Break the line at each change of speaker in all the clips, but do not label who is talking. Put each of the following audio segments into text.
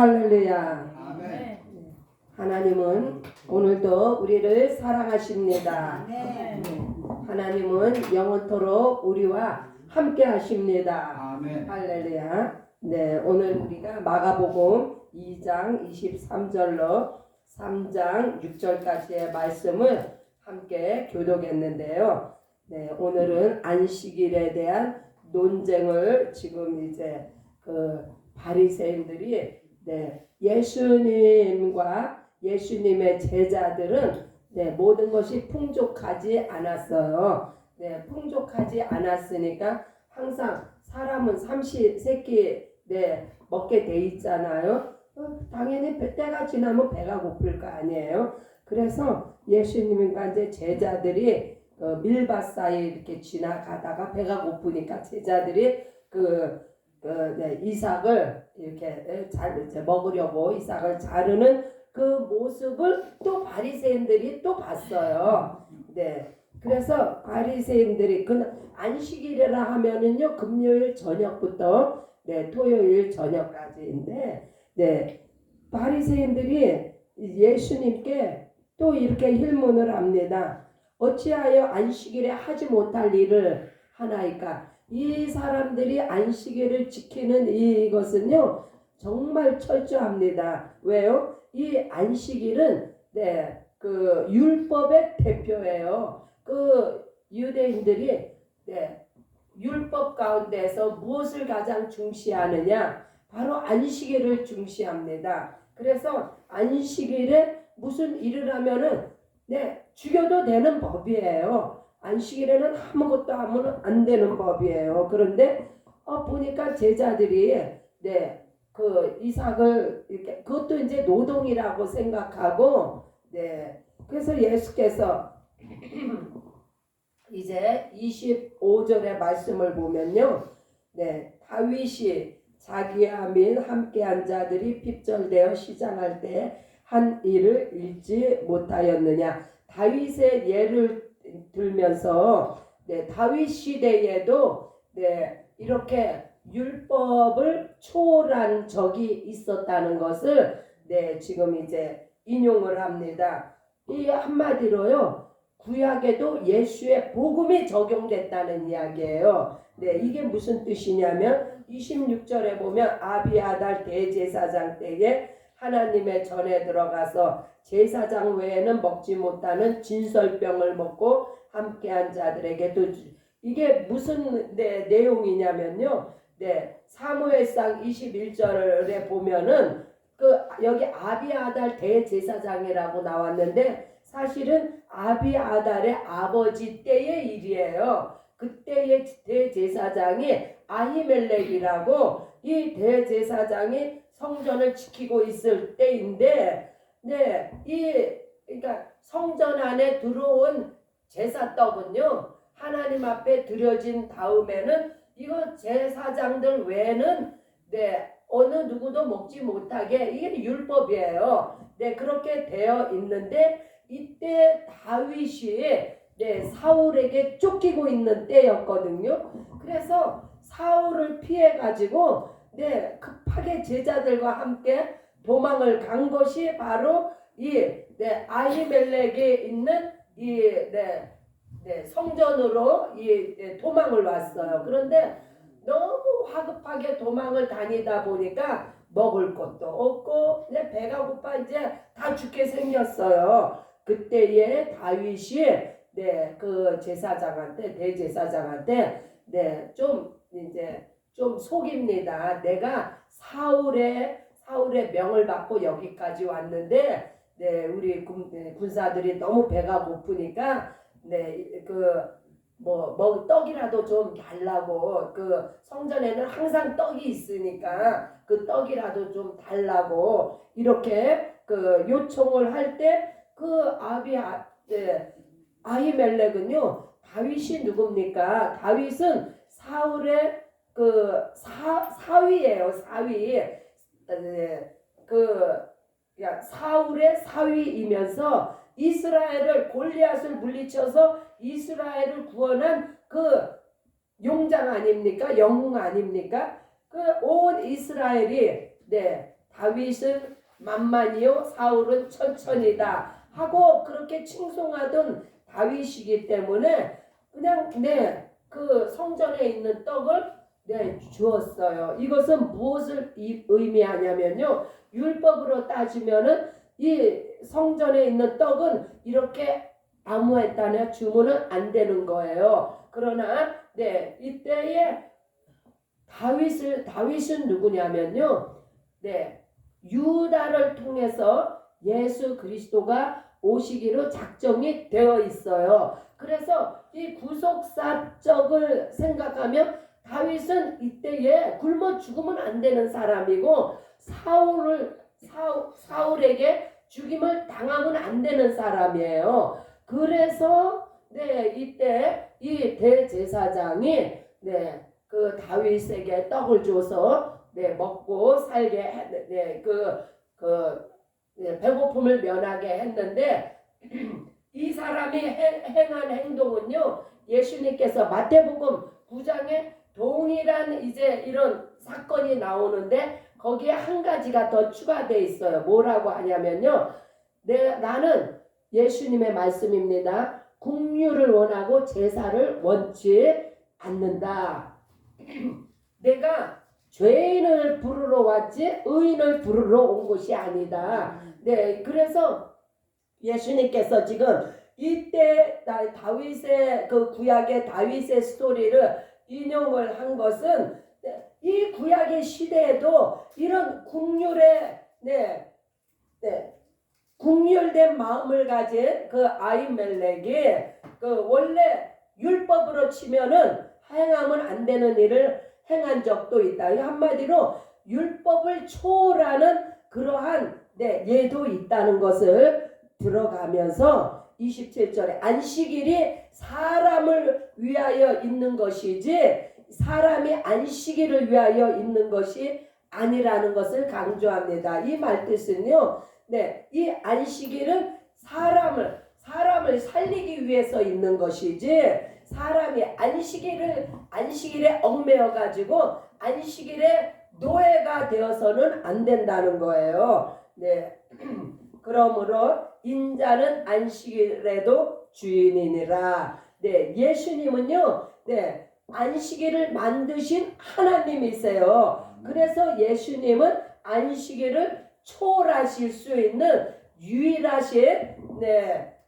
할렐루야.
아멘.
하나님은 오늘도 우리를 사랑하십니다. 하나님은 영원토록 우리와 함께 하십니다.
아멘.
할렐루야. 네, 오늘 우리가 마가복음 2장 23절로 3장 6절까지의 말씀을 함께 교독했는데요. 네, 오늘은 안식일에 대한 논쟁을 지금 이제 그 바리새인들이 예수님과 예수님의 제자들은 모든 것이 풍족하지 않았어요. 풍족하지 않았으니까 항상 사람은 삼시세끼 먹게 돼 있잖아요. 당연히 때가 지나면 배가 고플 거 아니에요. 그래서 예수님과 이제 제자들이 밀밭 사이에 이렇게 지나가다가 배가 고프니까 제자들이 이삭을 이렇게 이제 먹으려고 이삭을 자르는 그 모습을 또 바리새인들이 또 봤어요. 그래서 바리새인들이 그 안식일이라 하면은요 금요일 저녁부터 토요일 저녁까지인데 바리새인들이 예수님께 또 이렇게 힐문을 합니다. 어찌하여 안식일에 하지 못할 일을 하나이까? 이 사람들이 안식일을 지키는 이것은요 정말 철저합니다. 왜요? 이 안식일은 그 율법의 대표예요. 그 유대인들이 율법 가운데서 무엇을 가장 중시하느냐? 바로 안식일을 중시합니다. 그래서 안식일에 무슨 일을 하면은 죽여도 되는 법이에요. 안식일에는 아무것도 하면 안 되는 법이에요. 그런데 보니까 제자들이 그 이삭을 이렇게 그것도 이제 노동이라고 생각하고 그래서 예수께서 이제 25절의 말씀을 보면요. 다윗이 자기와 및 함께한 자들이 핍절되어 시장할 때 한 일을 잊지 못하였느냐. 다윗의 예를 들면서 다윗 시대에도 이렇게 율법을 초월한 적이 있었다는 것을 지금 이제 인용을 합니다. 이 한마디로요 구약에도 예수의 복음이 적용됐다는 이야기예요. 이게 무슨 뜻이냐면 26절에 보면 아비아달 대제사장 때에 하나님의 전에 들어가서 제사장 외에는 먹지 못하는 진설병을 먹고 함께한 자들에게도 이게 무슨 내용이냐면요. 사무엘상 21절에 보면은 여기 아비아달 대제사장이라고 나왔는데 사실은 아비아달의 아버지 때의 일이에요. 그때의 대제사장이 아히멜렉이라고 이 대제사장이 성전을 지키고 있을 때인데 그러니까 성전 안에 들어온 제사떡은요 하나님 앞에 드려진 다음에는 이거 제사장들 외에는 어느 누구도 먹지 못하게 이게 율법이에요. 그렇게 되어 있는데 이때 다윗이 사울에게 쫓기고 있는 때였거든요. 그래서 사울을 피해 가지고 급하게 제자들과 함께 도망을 간 것이 바로 이 아히멜렉에 있는 이 성전으로 이 도망을 왔어요. 그런데 너무 화급하게 도망을 다니다 보니까 먹을 것도 없고 배가 고파 이제 다 죽게 생겼어요. 그때에 다윗이 그 제사장한테 대제사장한테 좀 속입니다. 내가 사울의 명을 받고 여기까지 왔는데 우리 군사들이 너무 배가 고프니까 떡이라도 좀 달라고 그 성전에는 항상 떡이 있으니까 그 떡이라도 좀 달라고 이렇게 그 요청을 할 때 그 아히멜렉은요 다윗이 누굽니까? 다윗은 사울의 그 사위예요. 사위. 사울의 사위이면서 이스라엘을 골리앗을 물리쳐서 이스라엘을 구원한 그 용장 아닙니까? 영웅 아닙니까? 그 온 이스라엘이 다윗은 만만이요 사울은 천천히다 하고 그렇게 칭송하던 다윗이기 때문에 그냥 그 성전에 있는 떡을 주었어요. 이것은 무엇을 의미하냐면요. 율법으로 따지면은 이 성전에 있는 떡은 이렇게 아무에 따나 주문은 안 되는 거예요. 그러나 이때에 다윗은 누구냐면요. 유다를 통해서 예수 그리스도가 오시기로 작정이 되어 있어요. 그래서 이 구속사적을 생각하면 다윗은 이때에 굶어 죽으면 안 되는 사람이고 사울에게 죽임을 당하면 안 되는 사람이에요. 그래서 이때 이 대제사장이 그 다윗에게 떡을 줘서 먹고 살게 했는데 배고픔을 면하게 했는데 이 사람이 행한 행동은요. 예수님께서 마태복음 9장에 동일한 이제 이런 사건이 나오는데 거기에 한 가지가 더 추가되어 있어요. 뭐라고 하냐면요. 나는 예수님의 말씀입니다. 긍휼을 원하고 제사를 원치 않는다. 내가 죄인을 부르러 왔지 의인을 부르러 온 것이 아니다. 그래서 예수님께서 지금 이때 다윗의 그 구약의 다윗의 스토리를 인용을 한 것은 이 구약의 시대에도 이런 긍휼된 마음을 가진 그 아히멜렉이 그 원래 율법으로 치면은 행하면 안 되는 일을 행한 적도 있다. 한마디로 율법을 초월하는 그러한 예도 있다는 것을 들어가면서 27절에 안식일이 사람을 위하여 있는 것이지 사람이 안식일을 위하여 있는 것이 아니라는 것을 강조합니다. 이 말뜻은요. 이 안식일은 사람을 살리기 위해서 있는 것이지 사람이 안식일에 얽매여 가지고 안식일에 노예가 되어서는 안 된다는 거예요. 그러므로 인자는 안식일에도 주인이니라. 예수님은요. 안식일을 만드신 하나님이세요. 그래서 예수님은 안식일을 초월하실 수 있는 유일하신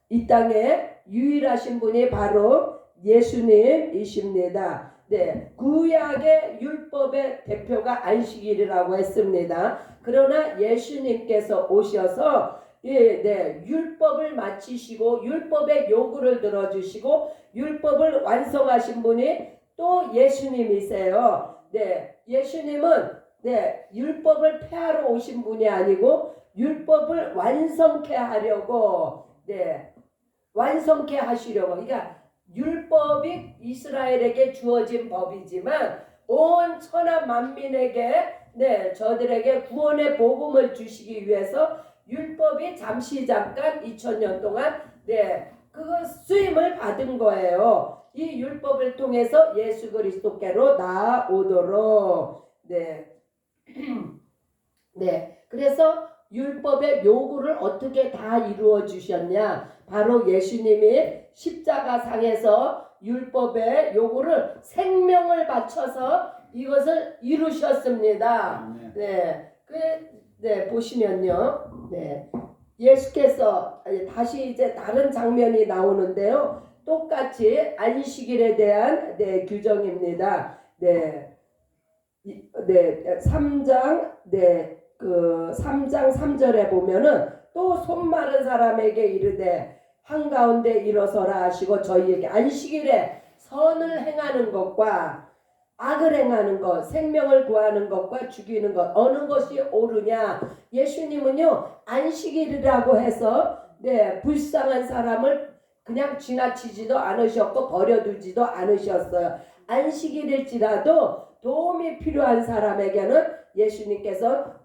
이 땅에 유일하신 분이 바로 예수님이십니다. 구약의 율법의 대표가 안식일이라고 했습니다. 그러나 예수님께서 오셔서 율법을 마치시고 율법의 요구를 들어주시고 율법을 완성하신 분이 또 예수님이세요. 예수님은 율법을 폐하러 오신 분이 아니고 율법을 완성케 하려고 완성케 하시려고. 그러니까 율법이 이스라엘에게 주어진 법이지만 온 천하 만민에게 저들에게 구원의 복음을 주시기 위해서 율법이 잠깐 2000년 동안 그 쓰임을 받은 거예요. 이 율법을 통해서 예수 그리스도께로 나아오도록 그래서 율법의 요구를 어떻게 다 이루어 주셨냐? 바로 예수님이 십자가상에서 율법의 요구를 생명을 바쳐서 이것을 이루셨습니다. 보시면요. 예수께서 다시 이제 다른 장면이 나오는데요. 똑같이 안식일에 대한 규정입니다. 3장 3장 3절에 보면은 또 손 마른 사람에게 이르되 한가운데 일어서라 하시고 저희에게 안식일에 선을 행하는 것과 악을 행하는 것, 생명을 구하는 것과 죽이는 것 어느 것이 옳으냐. 예수님은요 안식일이라고 해서 불쌍한 사람을 그냥 지나치지도 않으셨고 버려두지도 않으셨어요. 안식일일지라도 도움이 필요한 사람에게는 예수님께서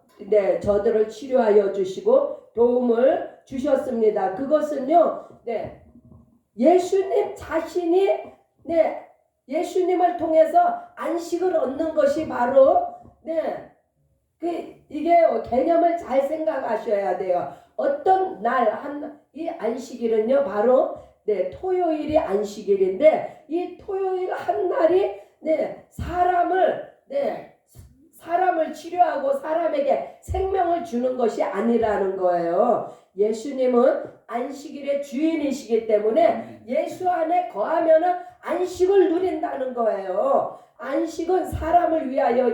저들을 치료하여 주시고 도움을 주셨습니다. 그것은요 예수님 자신이 예수님을 통해서 안식을 얻는 것이 바로 이게 개념을 잘 생각하셔야 돼요. 어떤 날, 이 안식일은요, 바로, 네, 토요일이 안식일인데, 이 토요일 한 날이, 네, 사람을 치료하고 사람에게 생명을 주는 것이 아니라는 거예요. 예수님은 안식일의 주인이시기 때문에 예수 안에 거하면은 안식을 누린다는 거예요. 안식은 사람을 위하여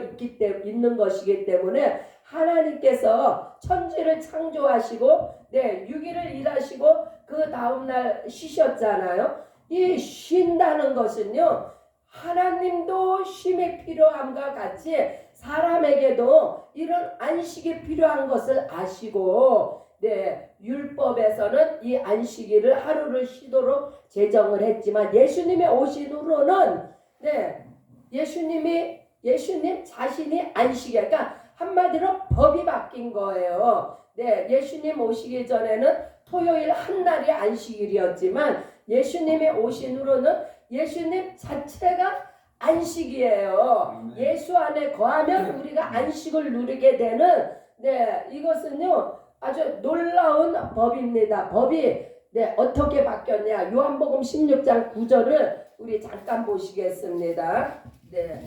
있는 것이기 때문에 하나님께서 천지를 창조하시고, 네, 6일을 일하시고 그 다음날 쉬셨잖아요. 이 쉰다는 것은요, 하나님도 쉼이 필요함과 같이 사람에게도 이런 안식이 필요한 것을 아시고, 네, 율법에서는 이 안식일을 하루를 쉬도록 제정을 했지만 예수님이 오신 후로는, 네, 예수님 자신이 안식이야. 그러니까 한마디로 법이 바뀐 거예요. 네, 예수님 오시기 전에는 토요일 한 날이 안식일이었지만 예수님이 오신 후로는 예수님 자체가 안식이에요. 예수 안에 거하면 우리가 안식을 누리게 되는, 네, 이것은요 아주 놀라운 법입니다. 법이, 네, 어떻게 바뀌었냐? 요한복음 16장 9절을 우리 잠깐 보시겠습니다. 네,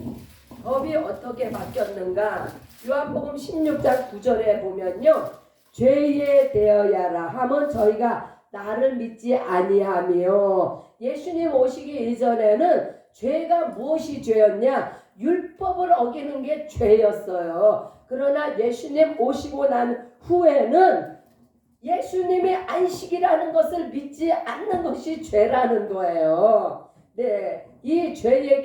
법이 어떻게 바뀌었는가? 요한복음 16장 9절에 보면요, 죄에 대하여라 하면 저희가 나를 믿지 아니하며, 예수님 오시기 이전에는 죄가 무엇이 죄였냐? 율법을 어기는 게 죄였어요. 그러나 예수님 오시고 난 후에는 예수님의 안식이라는 것을 믿지 않는 것이 죄라는 거예요. 네, 이 죄의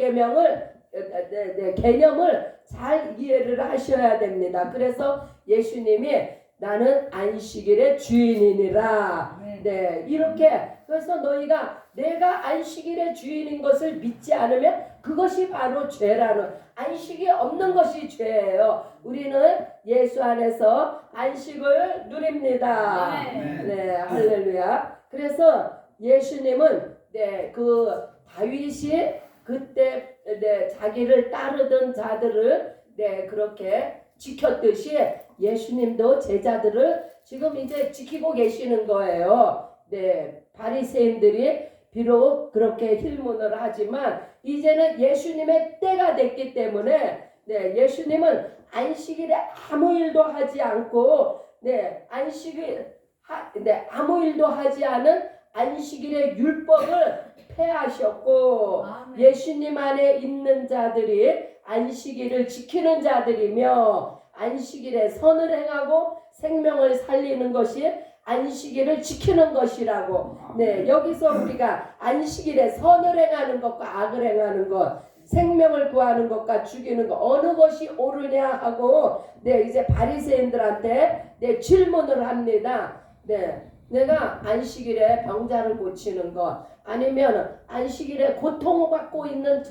개념을 잘 이해를 하셔야 됩니다. 그래서 예수님이 나는 안식일의 주인이니라. 네, 이렇게, 그래서 너희가 내가 안식일의 주인인 것을 믿지 않으면 그것이 바로 죄라는, 안식이 없는 것이 죄예요. 우리는 예수 안에서 안식을 누립니다. 네, 할렐루야. 그래서 예수님은, 네, 그 다윗이 그때, 네, 자기를 따르던 자들을, 네, 그렇게 지켰듯이 예수님도 제자들을 지금 이제 지키고 계시는 거예요. 네, 바리새인들이 비록 그렇게 힐문을 하지만 이제는 예수님의 때가 됐기 때문에, 네, 예수님은 안식일에 아무 일도 하지 않고, 네, 아무 일도 하지 않은 안식일의 율법을 폐하셨고, 예수님 안에 있는 자들이 안식일을 지키는 자들이며, 안식일에 선을 행하고 생명을 살리는 것이 안식일을 지키는 것이라고. 네, 여기서 우리가 안식일에 선을 행하는 것과 악을 행하는 것, 생명을 구하는 것과 죽이는 것, 어느 것이 옳으냐 하고, 네, 이제 바리새인들한테, 네, 질문을 합니다. 네, 내가 안식일에 병자를 고치는 것, 아니면 안식일에 고통받고 있는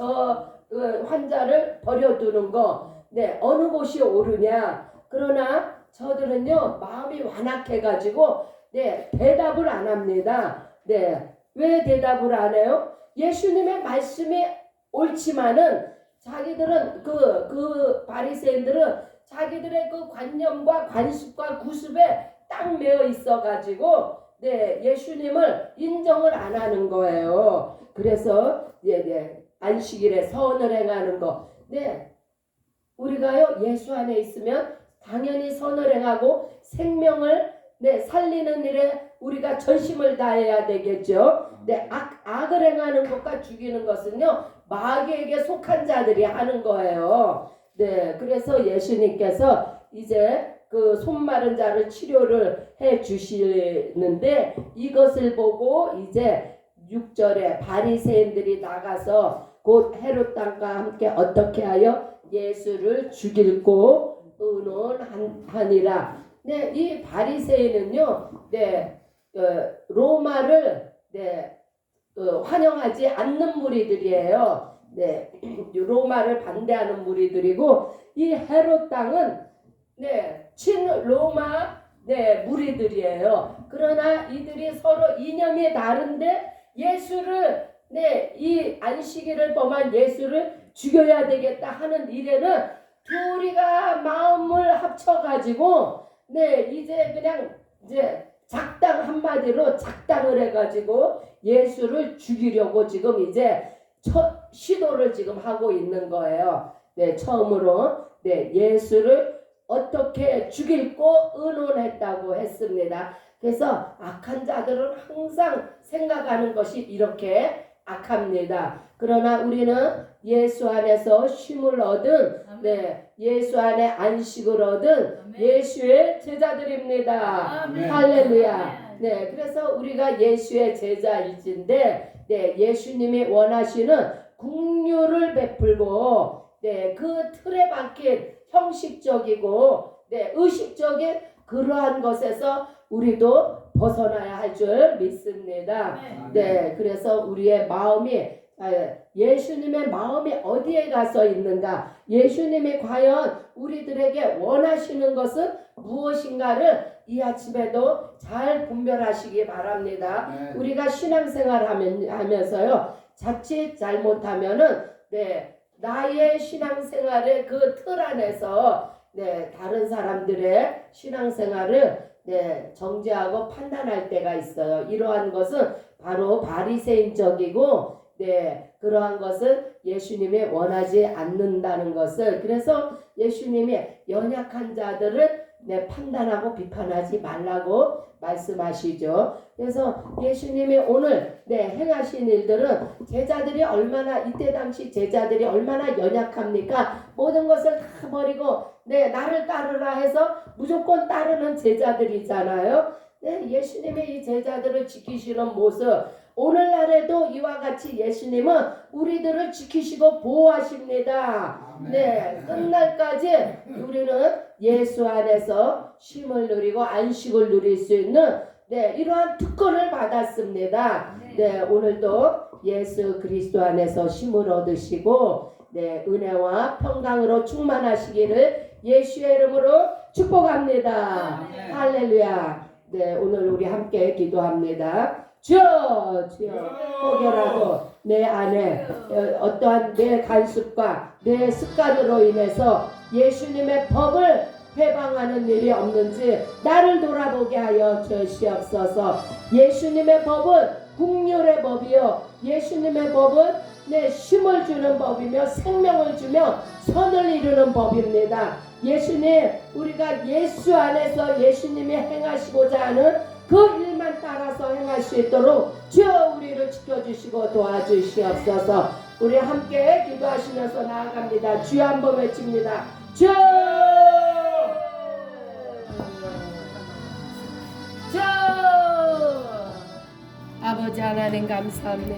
환자를 버려두는 것, 네, 어느 것이 옳으냐? 그러나 저들은요, 마음이 완악해가지고, 네, 대답을 안 합니다. 네, 왜 대답을 안 해요? 예수님의 말씀이 옳지만은 자기들은 그 바리새인들은 자기들의 그 관념과 관습과 구습에 딱 매여 있어가지고, 네, 예수님을 인정을 안 하는 거예요. 그래서 네, 안식일에 선을 행하는 거, 네, 우리가요 예수 안에 있으면 당연히 선을 행하고 생명을, 네, 살리는 일에 우리가 전심을 다해야 되겠죠. 네, 악을 행하는 것과 죽이는 것은요 마귀에게 속한 자들이 하는 거예요. 네, 그래서 예수님께서 이제 그 손 마른 자를 치료를 해 주시는데, 이것을 보고 이제 6절에 바리새인들이 나가서 곧 헤롯 왕과 함께 어떻게 하여 예수를 죽이고 의논하니라. 네, 이 바리새인은요, 네, 로마를, 네, 환영하지 않는 무리들이에요. 네, 로마를 반대하는 무리들이고, 이 헤롯 왕은, 네, 친 로마, 네, 무리들이에요. 그러나 이들이 서로 이념이 다른데 예수를, 네, 이 안식일을 범한 예수를 죽여야 되겠다 하는 일에는 둘이가 마음을 합쳐가지고 이제 그냥 이제 작당 한마디로 작당을 해가지고 예수를 죽이려고 지금 이제 시도를 지금 하고 있는 거예요. 처음으로 예수를 어떻게 죽일고 의논했다고 했습니다. 그래서 악한 자들은 항상 생각하는 것이 이렇게 악합니다. 그러나 우리는 예수 안에서 쉼을 얻은 예수 안에 안식을 얻은 예수의 제자들입니다. 할렐루야. 그래서 우리가 예수의 제자일진데 예수님이 원하시는 긍휼을 베풀고 그 틀에 박힌 형식적이고 의식적인 그러한 것에서 우리도 벗어나야 할 줄 믿습니다. 그래서 우리의 마음이 예수님의 마음이 어디에 가서 있는가, 예수님이 과연 우리들에게 원하시는 것은 무엇인가를 이 아침에도 잘 분별하시기 바랍니다. 우리가 신앙생활 하면서요, 자칫 잘못하면은 나의 신앙생활의 그 틀 안에서 다른 사람들의 신앙생활을 정죄하고 판단할 때가 있어요. 이러한 것은 바로 바리새인적이고 그러한 것은 예수님이 원하지 않는다는 것을, 그래서 예수님이 연약한 자들을 판단하고 비판하지 말라고 말씀하시죠. 그래서 예수님이 오늘 행하신 일들은 제자들이 얼마나, 이때 당시 제자들이 얼마나 연약합니까? 모든 것을 다 버리고 나를 따르라 해서 무조건 따르는 제자들이잖아요. 예수님이 이 제자들을 지키시는 모습, 오늘날에도 이와 같이 예수님은 우리들을 지키시고 보호하십니다. 끝날까지 우리는 예수 안에서 쉼을 누리고 안식을 누릴 수 있는 이러한 특권을 받았습니다. 오늘도 예수 그리스도 안에서 쉼을 얻으시고 은혜와 평강으로 충만하시기를 예수의 이름으로 축복합니다. 할렐루야. 오늘 우리 함께 기도합니다. 주여, 주여, 혹여라도 내 안에 어떠한 내 간습과 내 습관으로 인해서 예수님의 법을 회방하는 일이 없는지 나를 돌아보게 하여 주시옵소서. 예수님의 법은 긍휼의 법이요, 예수님의 법은 쉼을 주는 법이며 생명을 주며 선을 이루는 법입니다. 예수님, 우리가 예수 안에서 예수님이 행하시고자 하는 그 일만 따라서 행할 수 있도록 주여 우리를 지켜주시고 도와주시옵소서. 우리 함께 기도하시면서 나아갑니다. 주여 한번 외칩니다. 주여, 주여. 아버지 하나님 감사합니다.